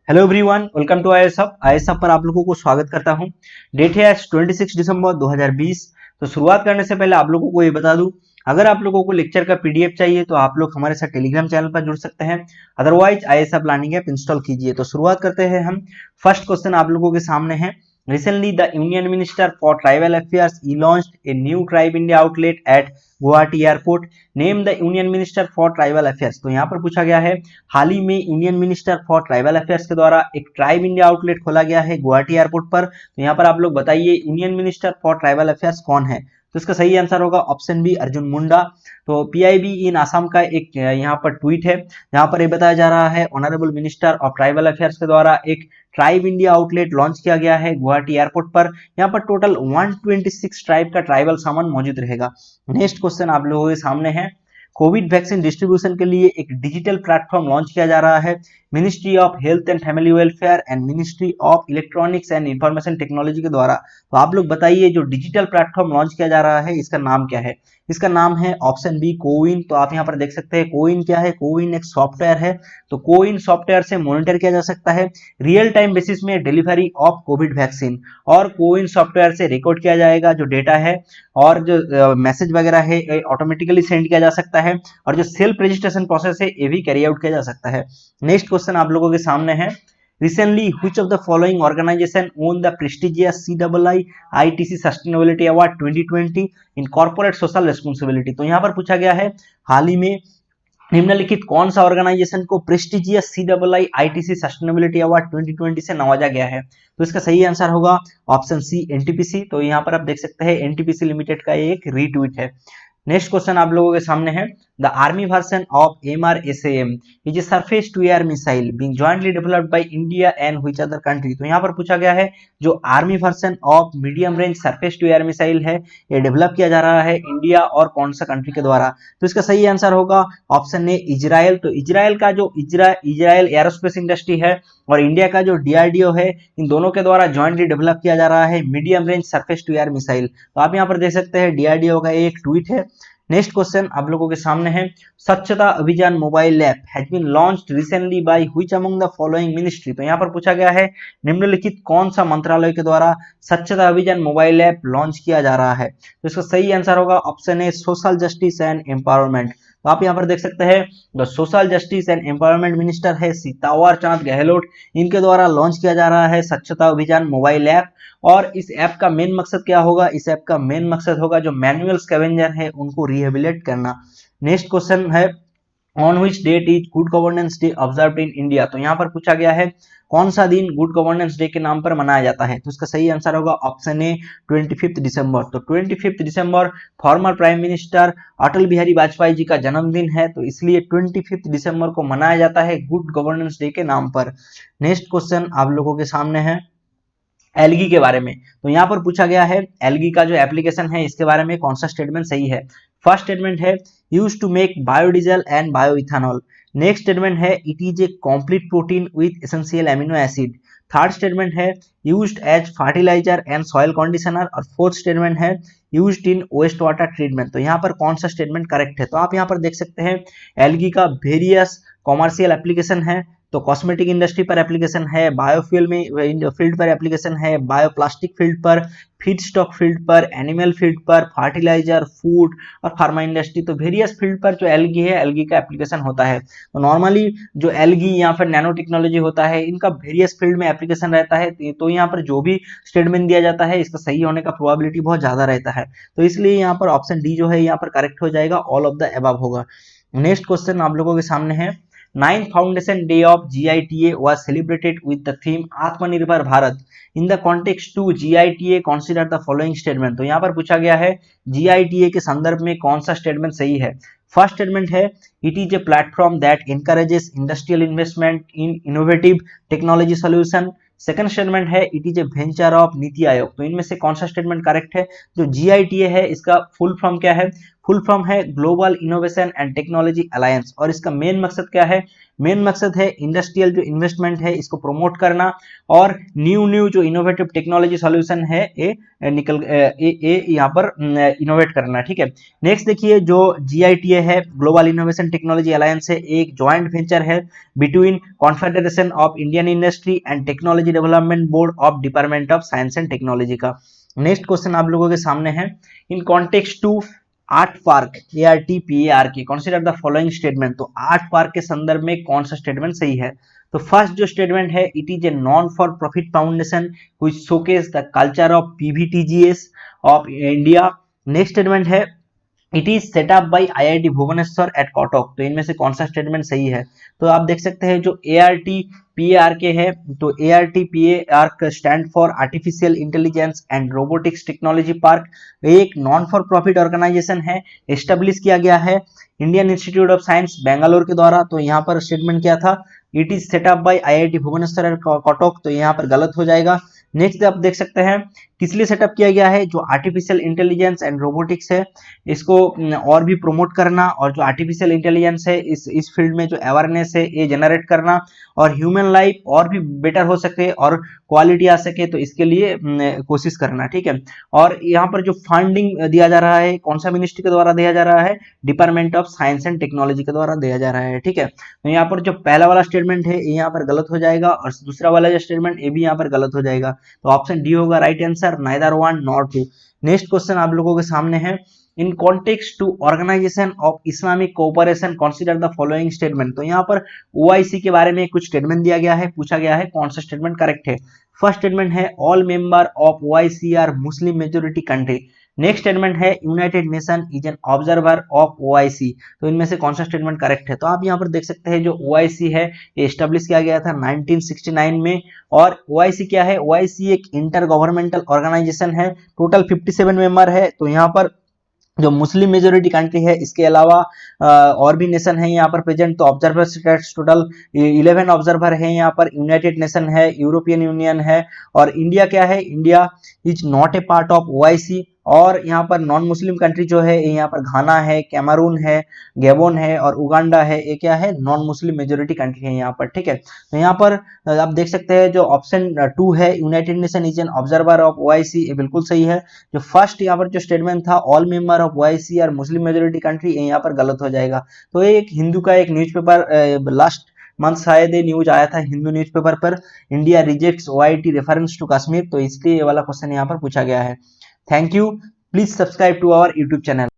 Hello everyone, welcome to ISF पर आप लोगों को स्वागत करता हूं। डेट है आज 26 दिसंबर 2020। तो शुरुआत करने से पहले आप लोगों को ये बता दूं, अगर आप लोगों को लेक्चर का पीडीएफ चाहिए तो आप लोग हमारे साथ टेलीग्राम चैनल पर जुड़ सकते हैं। Otherwise ISF learning app install कीजिए। तो शुरुआत करते हैं हम। फर्स्ट क्वेश्चन आप लोगों के सामने है। Recently, the Union Minister for Tribal Affairs launched a new Tribe India outlet at Guwahati airport. Name the union minister for tribal affairs. तो यहाँ पर पूछा गया है, हाल ही में union minister for tribal affairs के द्वारा एक ट्राइब इंडिया आउटलेट खोला गया है गुवाहाटी एयरपोर्ट पर। तो यहाँ पर आप लोग बताइए union minister for tribal affairs कौन है। तो इसका सही आंसर होगा ऑप्शन बी, अर्जुन मुंडा। तो पीआईबी इन आसाम का एक यहाँ पर ट्वीट है, जहाँ पर यह बताया जा रहा है honourable minister of tribal affairs के द्वारा एक ट्राइब इंडिया आउटलेट लॉन्च किया गया है गुवाहाटी एयरपोर्ट पर। यहाँ पर टोटल 126 ट्राइब का ट्राइबल सामान मौजूद रहेगा। नेक्स्ट क्वेश्चन आप लोगों के सामने है। कोविड वैक्सीन डिस्ट्रीब्यूशन के लिए एक डिजिटल प्लेटफॉर्म लॉन्च किया जा रहा है ministry of health and family welfare and ministry of electronics and information technology के द्वारा। तो आप लोग बताइए, जो डिजिटल प्लेटफॉर्म लॉन्च किया जा रहा है इसका नाम क्या है। इसका नाम है ऑप्शन बी, कोविन। तो आप यहाँ पर देख सकते हैं कोविन क्या है। कोविन एक सॉफ्टवेयर है। तो कोविन सॉफ्टवेयर से मॉनिटर किया जा सकता है रियल टाइम बेसिस में डिलीवरी ऑफ कोविड वैक्सीन, और कोविन सॉफ्टवेयर से रिकॉर्ड किया जाएगा जो डेटा है, और जो मैसेज वगैरह है ऑटोमेटिकली सेंड किया जा सकता है, और जो सेल्फ रजिस्ट्रेशन प्रोसेस है ये भी कैरी आउट किया जा सकता है। नेक्स्ट क्वेश्चन आप लोगों के सामने है। Recently, which of the following organization won the prestigious CIITC Sustainability Award 2020 in Corporate Social Responsibility? तो यहाँ पर पूछा गया है, हाल ही में निम्नलिखित कौन सा ऑर्गेनाइजेशन को प्रेस्टिजियस CIITC सस्टेनेबिलिटी अवार्ड 2020 से नवाजा गया है। तो इसका सही आंसर होगा ऑप्शन सी, एनटीपीसी। तो यहाँ पर आप देख सकते हैं एनटीपीसी लिमिटेड का एक रीट्वीट है। नेक्स्ट क्वेश्चन आप लोगों के सामने है। The army version of MRSAM is a surface to air missile being jointly developed by India and which other country. तो यहाँ पर पूछा गया है, जो army version of medium range surface to air missile है ये डेवलप किया जा रहा है इंडिया और कौन सा कंट्री के द्वारा। तो इसका सही आंसर होगा ऑप्शन ए, इजराइल। तो इजराइल का जो इजराइल एरोस्पेस इंडस्ट्री है और इंडिया का जो DRDO है, इन दोनों के द्वारा जॉइंटली डेवलप किया जा रहा है medium range surface to air missile. तो आप यहाँ पर देख सकते हैं DRDO का एक ट्वीट है। नेक्स्ट क्वेश्चन आप लोगों के सामने है। Swachhata Abhiyan mobile app has been launched recently by which among the following ministry. तो यहाँ पर पूछा गया है, निम्नलिखित कौन सा मंत्रालय के द्वारा स्वच्छता अभियान मोबाइल ऐप लॉन्च किया जा रहा है। तो इसका सही आंसर होगा option A, social justice and empowerment. तो आप यहाँ पर देख सकते हैं जो social justice and empowerment minister है सितावर चांद गहलोत, इनके द्वारा लॉन्च किया जा रहा है स्वच्छता अभियान मोबाइल ऐप। और इस ऐप का मेन मकसद क्या होगा, इस ऐप का मेन मकसद होगा जो मैनुअल स्कैवेंजर है उनको रिहेबिलिट करना। नेक्स्ट क्वेश्चन है, on which date is good governance day observed in India. तो यहाँ पर पूछा गया है कौन सा दिन गुड गवर्नेंस डे के नाम पर मनाया जाता है। तो इसका सही आंसर होगा ऑप्शन ए, 25 दिसंबर। तो 25 दिसंबर former prime minister Atal Bihari Vajpayee ji का जन्मदिन है, तो इसलिए 25 दिसंबर को मनाया जाता है गुड गवर्नेंस डे के नाम पर। नेक्स्ट क्वेश्चन आप लोगों के सामने है एलगी के बारे में। तो यहाँ पर पूछा गया है एलगी का जो एप्लीकेशन है इसके बारे में कौन सा स्टेटमेंट सही है। फर्स्ट स्टेटमेंट है use to make biodiesel and bioethanol. Next statement है it is a complete protein with essential amino acid. Third statement है used as fertiliser and soil conditioner. और फोर्थ स्टेटमेंट है used in waste water treatment. तो यहाँ पर कौन सा statement correct है। तो आप यहाँ पर देख सकते हैं एलगी का वेरियस कॉमर्शियल एप्लीकेशन है। तो कॉस्मेटिक इंडस्ट्री पर एप्लीकेशन है, बायोफ्यूल में फील्ड पर एप्लीकेशन है, बायोप्लास्टिक फील्ड पर, फीड स्टॉक फील्ड पर, एनिमल फील्ड पर, फर्टिलाइजर, फूड और फार्मा इंडस्ट्री। तो वेरियस फील्ड पर जो एलगी है एलगी का एप्लीकेशन होता है। तो नॉर्मली जो एलगी या फिर नैनो टेक्नोलॉजी होता है इनका वेरियस फील्ड में एप्लीकेशन रहता है। तो यहाँ पर जो भी स्टेटमेंट दिया जाता है इसका सही होने का प्रोबेबिलिटी बहुत ज्यादा रहता है। तो इसलिए यहाँ पर ऑप्शन डी जो है यहाँ पर करेक्ट हो जाएगा, ऑल ऑफ द अबव होगा। नेक्स्ट क्वेश्चन आप लोगों के सामने है। 9th Foundation Day of GITA was celebrated with the theme आत्मनिर्भर Bharat. In the context to GITA consider the following statement। तो यहाँ पर पूछा गया है GITA के संदर्भ में कौन सा स्टेटमेंट सही है। फर्स्ट स्टेटमेंट है it is a platform that encourages industrial investment in innovative technology solution. Second statement है it is a venture of NITI Aayog. तो इनमें से कौन सा स्टेटमेंट करेक्ट है। जो GITA है इसका फुल फॉर्म क्या है। फुल फॉर्म है global innovation and technology alliance. और इसका मेन मकसद क्या है? मेन मकसद है इंडस्ट्रियल जो इन्वेस्टमेंट है इसको प्रमोट करना और न्यू जो इनोवेटिव टेक्नोलॉजी सॉल्यूशन है ये यहाँ पर इनोवेट करना। ठीक है, नेक्स्ट देखिए जो GITA है, ग्लोबल इनोवेशन टेक्नोलॉजी अलायंस है, एक ज्वाइंट वेंचर है between confederation of Indian industry and technology development board of department of science and technology का। नेक्स्ट क्वेश्चन आप लोगों के सामने है, in context to art park ARTPARK consider the following statement. तो आर्ट पार्क के संदर्भ में कौन सा स्टेटमेंट सही है? तो फर्स्ट जो स्टेटमेंट है, it is a non for profit foundation which showcase the culture of PVTGS of India. Next statement है, it is set up by IIT Bhubaneswar at Cuttack. तो इनमें से कौन सा स्टेटमेंट सही है? तो आप देख सकते हैं जो ARTPARK है, तो ARTPARK stand for artificial intelligence and robotics technology park, एक नॉन फॉर प्रॉफिट ऑर्गेनाइजेशन है, एस्टेब्लिश किया गया है Indian institute of science Bangalore के द्वारा। तो यहाँ पर स्टेटमेंट क्या था? It is set up by IIT Bhubaneswar at Cuttack. तो यहाँ पर गलत हो जाएगा। नेक्स्ट आप देख सकते हैं किस लिए सेटअप किया गया है, जो आर्टिफिशियल इंटेलिजेंस एंड रोबोटिक्स है इसको और भी प्रमोट करना, और जो आर्टिफिशियल इंटेलिजेंस है इस फील्ड में जो अवेयरनेस है ये जनरेट करना, और ह्यूमन लाइफ और भी बेटर हो सके और क्वालिटी आ सके, तो इसके लिए कोशिश करना। ठीक है, और यहाँ पर जो फंडिंग दिया जा रहा है कौन सा मिनिस्ट्री के द्वारा दिया जा रहा है? Department of science and technology के द्वारा दिया जा रहा है। ठीक है, तो यहाँ पर जो पहला वाला स्टेटमेंट है ये यहाँ पर गलत हो जाएगा, और दूसरा वाला जो स्टेटमेंट ये भी यहाँ पर गलत हो जाएगा। तो ऑप्शन डी होगा right answer, neither one nor two. Next question आप लोगों के सामने है, in context to organisation of Islamic cooperation consider the following statement. तो यहाँ पर OIC के बारे में कुछ स्टेटमेंट दिया गया है, पूछा गया है कौन सा स्टेटमेंट करेक्ट है। फर्स्ट स्टेटमेंट है all member of OIC are Muslim majority country. Next statement है United Nation is an observer of OIC। तो इनमें से कौन सा स्टेटमेंट करेक्ट है? तो आप यहाँ पर देख सकते हैं जो OIC है ये एस्टेब्लिश किया गया था 1969 में। और OIC क्या है? OIC एक इंटर गवर्नमेंटल ऑर्गेनाइजेशन है, टोटल 57 मेंबर है। तो यहाँ पर जो मुस्लिम मेजोरिटी कंट्री है इसके अलावा और भी नेशन है यहाँ पर प्रेजेंट। तो ऑब्जर्वर स्टेट्स टोटल 11 ऑब्जर्वर है यहाँ पर, यूनाइटेड नेशन है, यूरोपियन यूनियन है, और इंडिया क्या है? India is not a part of OIC। और यहाँ पर नॉन मुस्लिम कंट्री जो है यहाँ पर घाना है, कैमरून है, गैबोन है और उगांडा है, ये क्या है? नॉन मुस्लिम मेजोरिटी कंट्री है यहाँ पर। ठीक है, तो यहाँ पर आप देख सकते हैं जो ऑप्शन 2 है United Nation is an observer of OIC, ये बिल्कुल सही है। जो फर्स्ट यहाँ पर जो स्टेटमेंट था ऑल मेंबर ऑफ OIC और मुस्लिम मेजोरिटी कंट्री, ये यहाँ पर गलत हो जाएगा। तो ये एक हिंदू का एक न्यूज़पेपर लास्ट मंथ शायद ये न्यूज आया था हिंदू न्यूज़पेपर पर, India rejects OIT reference to Kashmir. तो इसलिए ये वाला क्वेश्चन यहाँ पर पूछा गया है। Thank you, please subscribe to our YouTube channel.